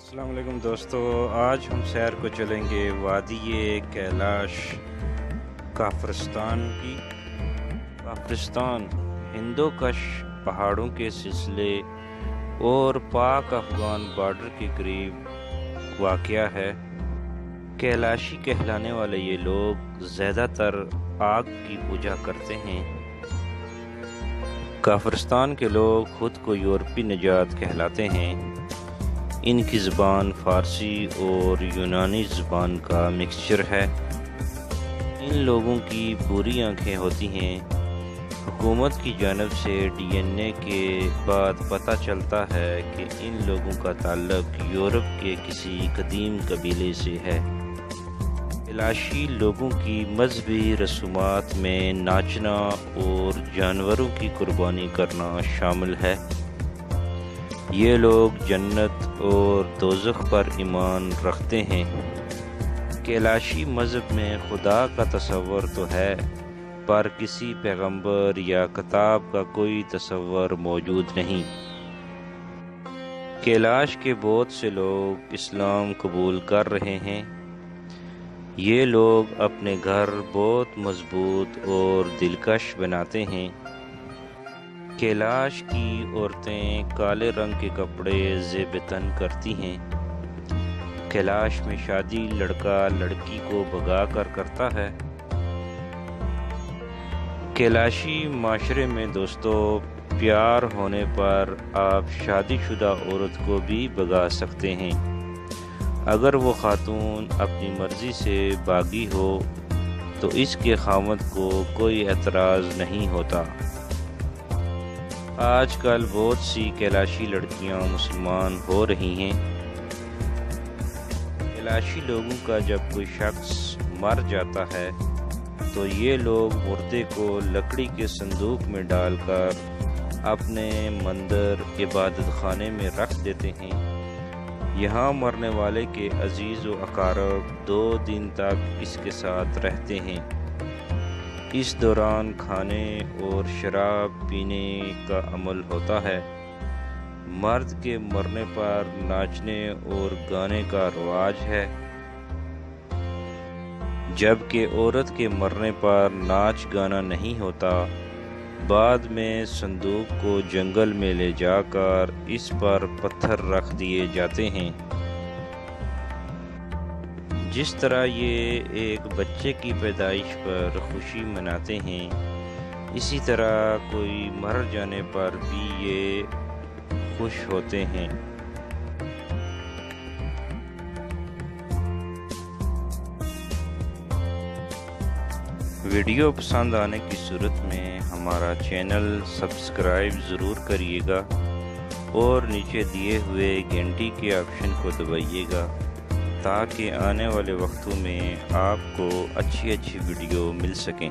अस्सलाम वालेकुम दोस्तों। आज हम सैर को चलेंगे वादी कैलाश काफरस्तान की। काफरस्तान हिंदोकश पहाड़ों के सिलसिले और पाक अफगान बॉर्डर के करीब वाक़या है। कैलाशी कहलाने वाले ये लोग ज़्यादातर आग की पूजा करते हैं। काफरस्तान के लोग खुद को यूरोपी निजात कहलाते हैं। इनकी ज़बान फ़ारसी और यूनानी ज़बान का मिक्सचर है। इन लोगों की बुरी आँखें होती हैं। हुकूमत की जानब से DNA के बाद पता चलता है कि इन लोगों का ताल्लुक यूरोप के किसी कदीम कबीले से है। कैलाशी लोगों की मजहबी रसूमात में नाचना और जानवरों की कुर्बानी करना शामिल है। ये लोग जन्नत और दोज़ख पर ईमान रखते हैं। कैलाशी मज़हब में खुदा का तसव्वुर तो है, पर किसी पैगंबर या किताब का कोई तसव्वुर मौजूद नहीं। कैलाश के बहुत से लोग इस्लाम कबूल कर रहे हैं। ये लोग अपने घर बहुत मजबूत और दिलकश बनाते हैं। कैलाश की औरतें काले रंग के कपड़े ज़ेब-ए-तन करती हैं। कैलाश में शादी लड़का लड़की को भगा कर करता है। कैलाशी माशरे में दोस्तों, प्यार होने पर आप शादीशुदा औरत को भी भगा सकते हैं। अगर वो खातून अपनी मर्ज़ी से बागी हो तो इसके खामद को कोई एतराज़ नहीं होता। आजकल बहुत सी कैलाशी लड़कियां मुसलमान हो रही हैं। कैलाशी लोगों का जब कोई शख्स मर जाता है तो ये लोग मुर्दे को लकड़ी के संदूक में डालकर अपने मंदिर इबादत खाने में रख देते हैं। यहाँ मरने वाले के अजीज़ व अकारब 2 दिन तक इसके साथ रहते हैं। इस दौरान खाने और शराब पीने का अमल होता है। मर्द के मरने पर नाचने और गाने का रिवाज है, जबकि औरत के मरने पर नाच गाना नहीं होता। बाद में संदूक को जंगल में ले जाकर इस पर पत्थर रख दिए जाते हैं। जिस तरह ये एक बच्चे की पैदाइश पर खुशी मनाते हैं, इसी तरह कोई मर जाने पर भी ये खुश होते हैं। वीडियो पसंद आने की सूरत में हमारा चैनल सब्सक्राइब ज़रूर करिएगा और नीचे दिए हुए घंटी के ऑप्शन को दबाइएगा, ताकि आने वाले वक्तों में आपको अच्छी वीडियो मिल सकें।